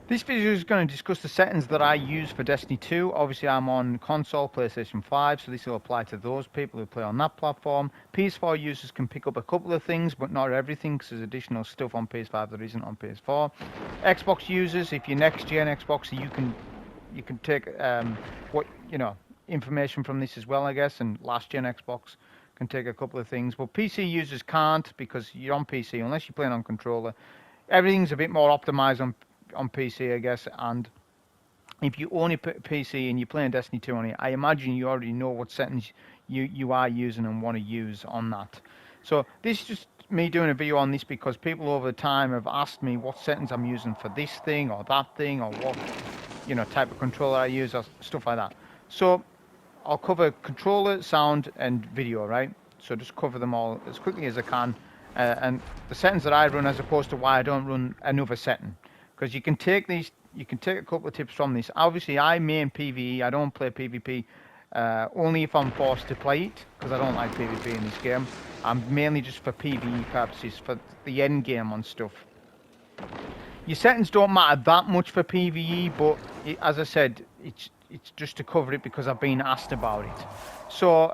This video is going to discuss the settings that I use for Destiny 2. Obviously, I'm on console, PlayStation 5, so this will apply to those people who play on that platform. PS4 users can pick up a couple of things, but not everything, because there's additional stuff on PS5 that isn't on PS4. Xbox users, if you're next-gen Xbox, you can take information from this as well, I guess, and last-gen Xbox can take a couple of things. But PC users can't, because you're on PC, unless you're playing on controller. Everything's a bit more optimized on PC, I guess, and if you only put PC and you're playing Destiny 2 on it, I imagine you already know what settings you are using and want to use on that. So this is just me doing a video on this because people over time have asked me what settings I'm using for this thing or that thing, or what type of controller I use, or stuff like that. So I'll cover controller, sound, and video, right? So just cover them all as quickly as I can, and the settings that I run, as opposed to why I don't run another setting. Because you can take a couple of tips from this. Obviously, I main PVE. I don't play PvP, only if I'm forced to play it, because I don't like PvP in this game. I'm mainly just for PvE purposes, for the end game on stuff. Your settings don't matter that much for PvE, but as I said, it's just to cover it because I've been asked about it. So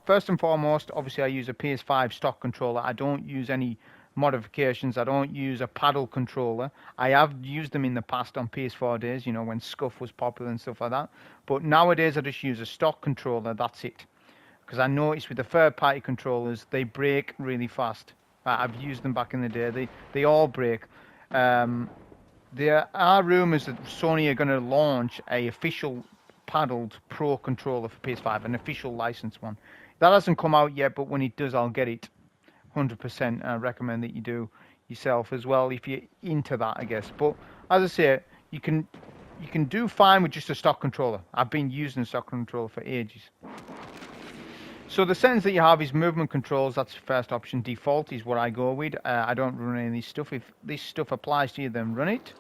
first and foremost, obviously I use a PS5 stock controller. I don't use any modifications. I don't use a paddle controller. I have used them in the past on PS4 days, when Scuff was popular and stuff like that. But nowadays I just use a stock controller, that's it. Because I noticed with the third-party controllers, they break really fast. I've used them back in the day. They all break. There are rumours that Sony are going to launch a official paddled Pro controller for PS5, an official licensed one. That hasn't come out yet, but when it does, I'll get it. 100%. I recommend that you do yourself as well if you're into that, I guess. But as I say, you can do fine with just a stock controller. I've been using a stock controller for ages. So the settings that you have is movement controls. That's the first option. Default is what I go with. I don't run any of this stuff. If this stuff applies to you, then run it.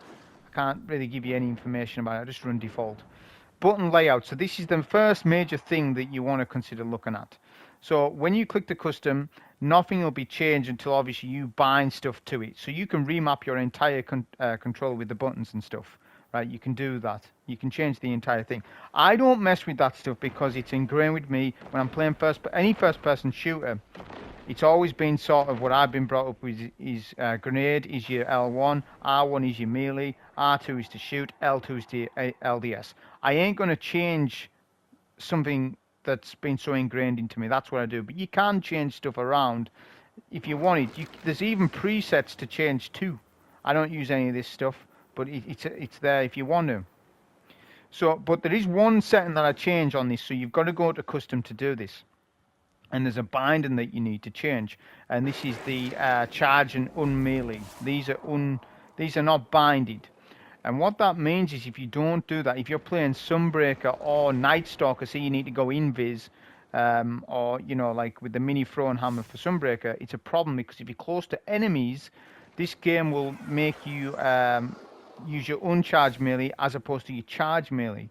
I can't really give you any information about it. I just run default. Button layout. So this is the first major thing that you want to consider looking at. So when you click the custom, nothing will be changed until obviously you bind stuff to it. So you can remap your entire controller with the buttons and stuff. Right, you can do that. You can change the entire thing. I don't mess with that stuff because it's ingrained with me when I'm playing any first-person shooter. It's always been sort of what I've been brought up with is grenade is your L1, R1 is your melee, R2 is to shoot, L2 is to LDS. I ain't going to change something that's been so ingrained into me. That's what I do. But you can change stuff around if you want it. There's even presets to change too. I don't use any of this stuff, but it's there if you want to. So, but there is one setting that I change on this, so you've got to go to custom to do this. And there's a binding that you need to change, and this is the charge and unmelee. These are not binded. And what that means is if you don't do that, if you're playing Sunbreaker or Night Stalker, so you need to go invis, or like with the mini thrown hammer for Sunbreaker, it's a problem because if you're close to enemies, this game will make you use your uncharged melee as opposed to your charged melee,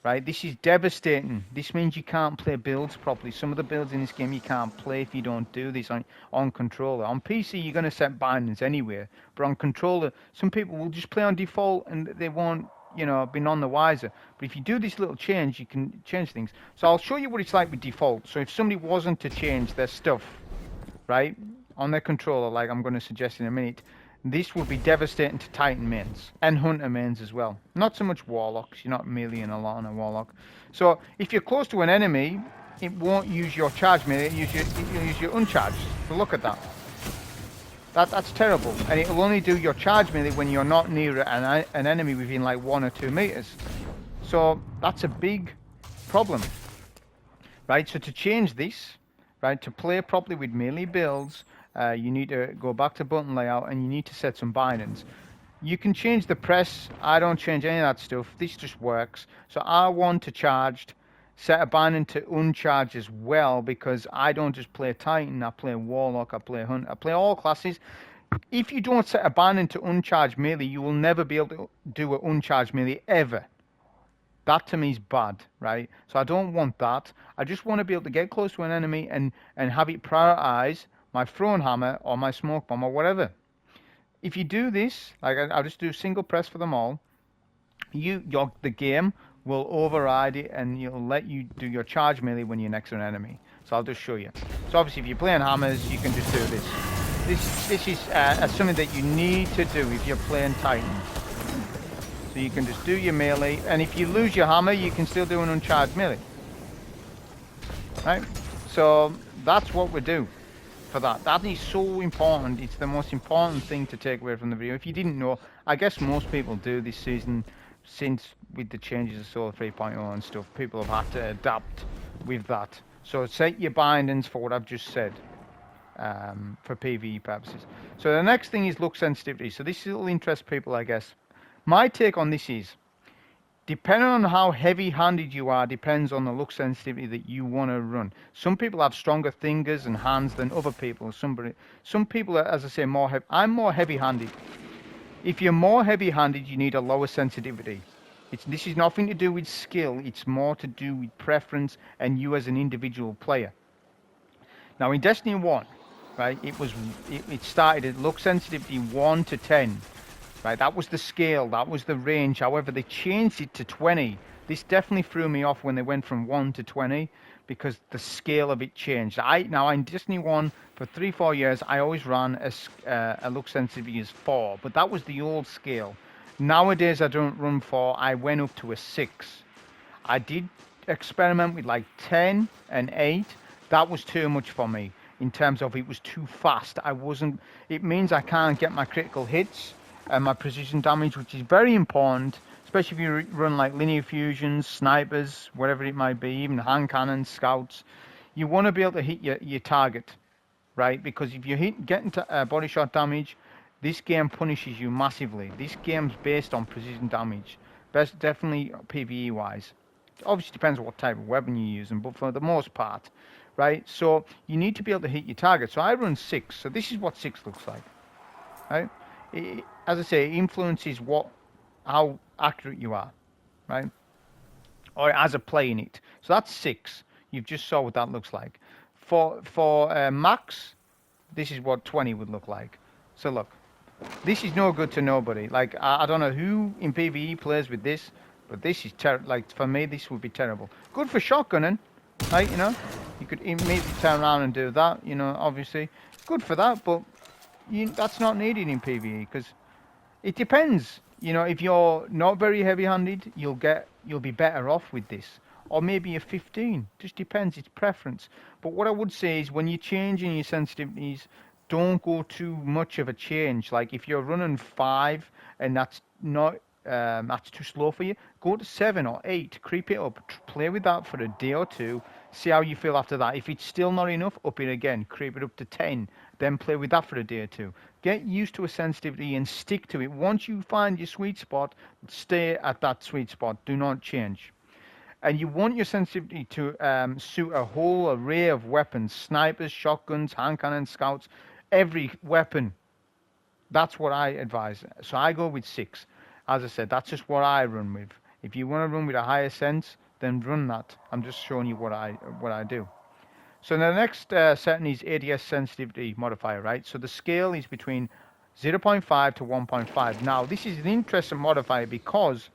right? This is devastating. This means you can't play builds properly. Some of the builds in this game you can't play if you don't do this on controller. On PC you're going to set bindings anywhere, but on controller some people will just play on default and they won't be none the wiser. But if you do this little change, you can change things. So I'll show you what it's like with default. So if somebody wasn't to change their stuff, right, on their controller, like I'm going to suggest in a minute, this would be devastating to Titan mains and Hunter mains as well. Not so much Warlocks. You're not meleeing a lot on a Warlock. So if you're close to an enemy, it won't use your charge melee. It'll use your uncharged. So look at that. That's terrible. And it'll only do your charge melee when you're not near an enemy within like 1 or 2 meters. So that's a big problem, right? So to change this, right, to play properly with melee builds, you need to go back to button layout and you need to set some bindings. You can change the press. I don't change any of that stuff. This just works. So R1 to charged, set a binding to uncharged as well, because I don't just play Titan, I play Warlock, I play Hunt, I play all classes. If you don't set a binding to uncharged melee, you will never be able to do an uncharged melee ever. That to me is bad, right? So I don't want that. I just want to be able to get close to an enemy and have it prioritize my thrown hammer or my smoke bomb or whatever. if you do this, like I'll just do single press for them all, the game will override it and it'll let you do your charge melee when you're next to an enemy. So I'll just show you. So obviously if you're playing hammers, you can just do this. This is something that you need to do if you're playing Titans. So you can just do your melee, and if you lose your hammer, you can still do an uncharged melee. Right? So that's what we do for that. That is so important. It's the most important thing to take away from the video. If you didn't know, I guess most people do this season, since with the changes of Solo 3.0 and stuff, people have had to adapt with that. So set your bindings for what I've just said. For PVE purposes. So the next thing is look sensitivity. So this will interest people, I guess. My take on this is, depending on how heavy-handed you are, depends on the look sensitivity that you want to run. Some people have stronger fingers and hands than other people. Some people are, as I say, I'm more heavy-handed. If you're more heavy-handed, you need a lower sensitivity. This is nothing to do with skill. It's more to do with preference and you as an individual player. Now in Destiny 1, right, it started at look sensitivity 1 to 10. Right, that was the scale, that was the range. However, they changed it to 20. This definitely threw me off when they went from 1 to 20 because the scale of it changed. Now in Destiny 1 for 3-4 years, I always ran a look sensitivity as 4, but that was the old scale. Nowadays, I don't run 4. I went up to a 6. I did experiment with like 10 and 8. That was too much for me in terms of it was too fast. It means I can't get my critical hits and my precision damage, which is very important, especially if you run like linear fusions, snipers, whatever it might be, even hand cannons, scouts. You want to be able to hit your target, right? Because if you get into body shot damage, this game punishes you massively. This game's based on precision damage, definitely PVE wise. It obviously depends on what type of weapon you're using, but for the most part, right? So you need to be able to hit your target. So I run 6. So this is what 6 looks like, right? As I say, it influences how accurate you are, right? Or as a play in it. So that's 6. You've just saw what that looks like. For max, this is what 20 would look like. So look, this is no good to nobody. Like I don't know who in PvE plays with this, but this is like for me, this would be terrible. Good for shotgunning, right? You know, you could immediately turn around and do that. You know, obviously, good for that, but that's not needed in PvE because it depends. You know, if you're not very heavy-handed, you'll be better off with this, or maybe a 15. Just depends. It's preference. But what I would say is when you're changing your sensitivities, don't go too much of a change. Like if you're running 5 and that's too slow for you, go to 7 or 8. Creep it up. Play with that for a day or two. See how you feel after that. If it's still not enough, up it again. Creep it up to 10. Then play with that for a day or two. Get used to a sensitivity and stick to it. Once you find your sweet spot, stay at that sweet spot. Do not change. And you want your sensitivity to suit a whole array of weapons. Snipers, shotguns, hand cannons, scouts. Every weapon. That's what I advise. So I go with 6. As I said, that's just what I run with. If you want to run with a higher sense, then run that. I'm just showing you what I do. So the next setting is ADS Sensitivity Modifier, right? So the scale is between 0.5 to 1.5. Now, this is an interesting modifier because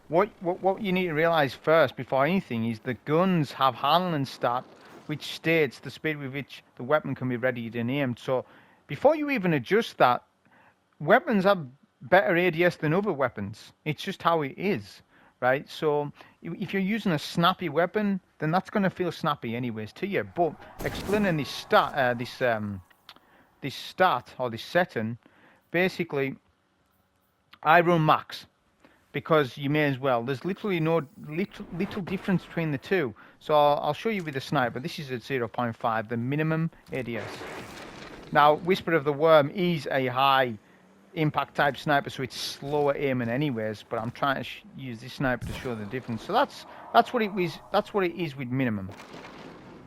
what you need to realize first, before anything, is the guns have handling stat, which states the speed with which the weapon can be readied and aimed. So before you even adjust that, weapons have better ADS than other weapons. It's just how it is. Right, so if you're using a snappy weapon, then that's going to feel snappy anyways to you. But explaining this stat, this stat or this setting, basically, I run max because you may as well. There's literally no little difference between the two. So I'll show you with the sniper. This is at 0.5, the minimum ADS. Now, Whisper of the Worm is a high impact type sniper, so it's slower aiming anyways, but I'm trying to use this sniper to show the difference. So that's what it is with minimum,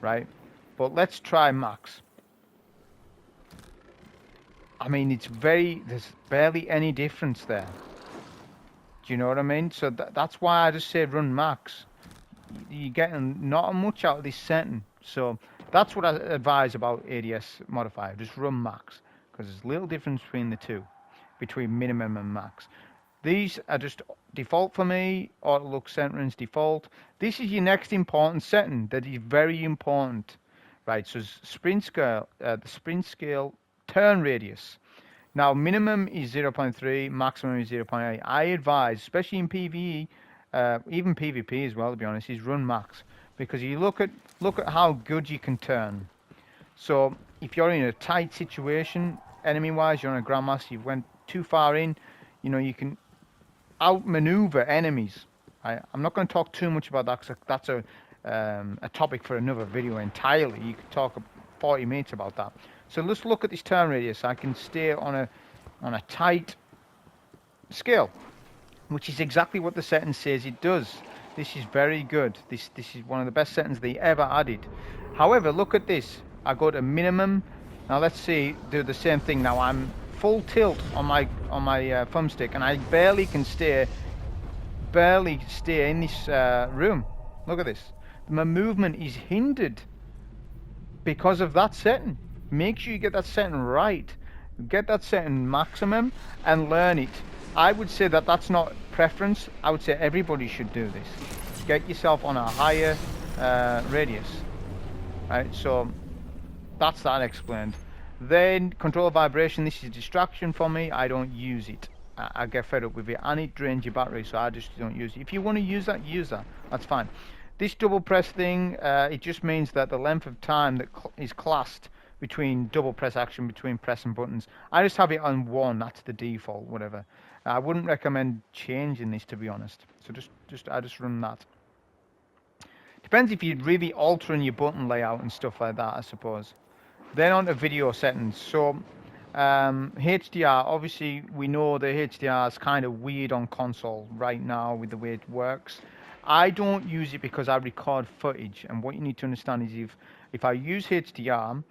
right? But let's try max. I mean, there's barely any difference there. Do you know what I mean? So that's why I just say run max. You're getting not much out of this setting. So that's what I advise about ADS modifier. Just run max. because there's a little difference between the two, between minimum and max. These are just default for me. Auto look centering's default. This is your next important setting that is very important, right? So sprint scale, the sprint scale turn radius. Now minimum is 0.3, maximum is 0.8. I advise, especially in PVE, even PvP as well, to be honest, is run max, because you look at how good you can turn. So if you're in a tight situation, enemy-wise, you're on a Grandmaster, you went too far in, you know, you can outmaneuver enemies. I'm not going to talk too much about that, because that's a topic for another video entirely. You could talk 40 minutes about that. So let's look at this turn radius. I can stay on a tight scale, which is exactly what the setting says it does. This is very good. This is one of the best settings they ever added. However, look at this. I go to minimum. Now let's see, do the same thing. Now I'm full tilt on my thumbstick, and I barely can stay in this room. Look at this. My movement is hindered because of that setting. Make sure you get that setting right. Get that setting maximum and learn it. I would say that that's not preference. I would say everybody should do this. Get yourself on a higher radius. Right, so that's that explained. Then control vibration. This is a distraction for me. I don't use it. I get fed up with it, and it drains your battery, so I just don't use it. If you want to use that, use that. That's fine. This double press thing, it just means that the length of time that is classed between double press action, between pressing buttons. I just have it on 1. That's the default, whatever. I wouldn't recommend changing this, to be honest. So I just run that. Depends if you're really altering your button layout and stuff like that, I suppose. Then on to video settings. So HDR, obviously we know the HDR is kind of weird on console right now with the way it works. I don't use it because I record footage, and what you need to understand is if I use HDR,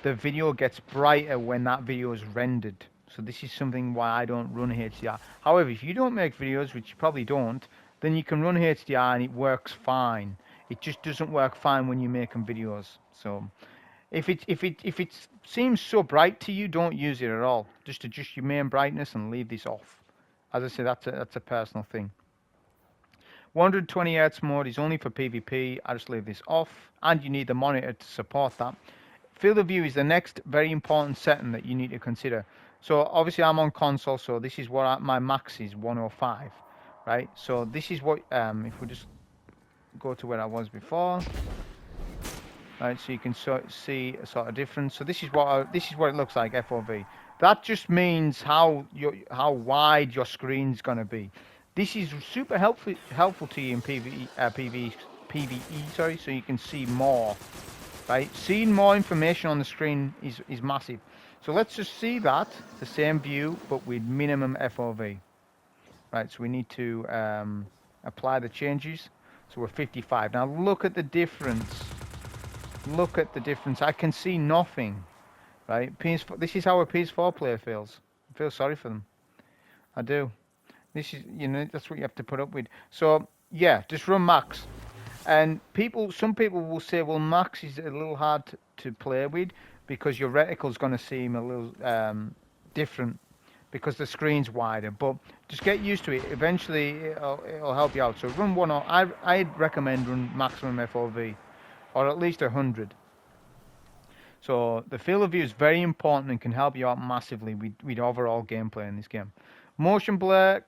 the video gets brighter when that video is rendered. So this is something why I don't run HDR. However, if you don't make videos, which you probably don't, then you can run HDR and it works fine. It just doesn't work fine when you're making videos. So if it seems so bright to you, don't use it at all. Just adjust your main brightness and leave this off. As I say, that's a personal thing. 120 Hz mode is only for PvP. I just leave this off, and you need the monitor to support that. Field of view is the next very important setting that you need to consider. So obviously I'm on console, so this is what my max is, 105, right? So this is what if we just go to where I was before, right? So you can see a sort of difference. So this is what it looks like, FOV. That just means how wide your screen's gonna be. This is super helpful to you in PVE, sorry, so you can see more, right? Seeing more information on the screen is massive. So let's just see that, the same view, but with minimum FOV. Right, so we need to apply the changes. So we're 55. Now look at the difference. Look at the difference. I can see nothing, right? PS4, this is how a PS4 player feels. I feel sorry for them. I do. This is, you know, that's what you have to put up with. So yeah, just run max. And some people will say, well, max is a little hard to play with because your reticle's going to seem a little different because the screen's wider. But just get used to it. Eventually, it'll help you out. So run one. I'd recommend run maximum FOV, or at least 100. So the field of view is very important and can help you out massively with overall gameplay in this game. Motion blur,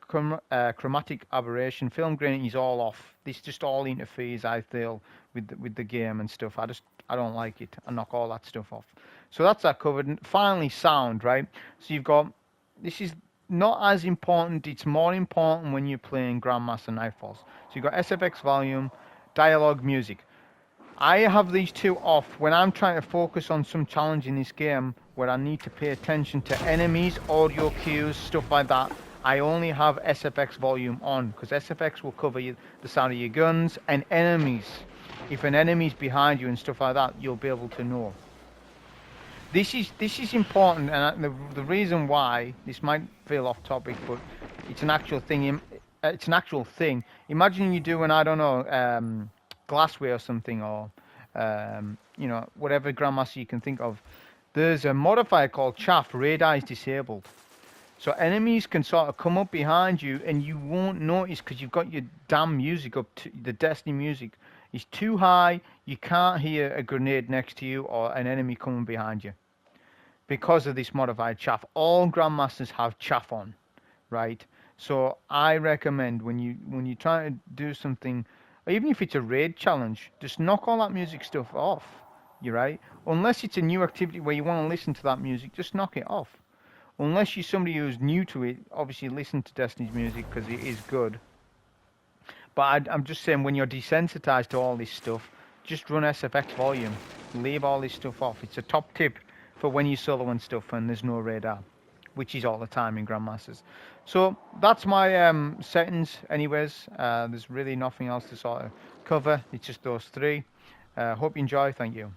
chromatic aberration, film grain is all off. This just all interferes, I feel, with the game and stuff. I don't like it. I knock all that stuff off. So that's that covered. And finally, sound, right? So you've got, this is not as important. It's more important when you're playing Grandmaster Nightfalls. So you've got SFX volume, dialogue, music. I have these two off when I'm trying to focus on some challenge in this game where I need to pay attention to enemies, audio cues, stuff like that. I only have SFX volume on because SFX will cover the sound of your guns and enemies. If an enemy's behind you and stuff like that, you'll be able to know. This is important, and the reason why this might feel off topic, but it's an actual thing. It's an actual thing. Imagine you doing, I don't know, glassware or something, or you know, whatever Grandmaster you can think of. there's a modifier called chaff. Radar is disabled. So enemies can sort of come up behind you and you won't notice because you've got your damn music up to the Destiny music. It's too high. You can't hear a grenade next to you or an enemy coming behind you because of this modified chaff. All Grandmasters have chaff on, right? So I recommend when you try to do something, or even if it's a raid challenge, just knock all that music stuff off. You're right. Unless it's a new activity where you want to listen to that music, just knock it off. Unless you're somebody who's new to it, obviously listen to Destiny's music because it is good. But I'm just saying, when you're desensitized to all this stuff, just run SFX volume. Leave all this stuff off. It's a top tip for when you solo and stuff and there's no radar, which is all the time in Grandmasters. So that's my settings anyways. There's really nothing else to sort of cover. It's just those three. Hope you enjoy. Thank you.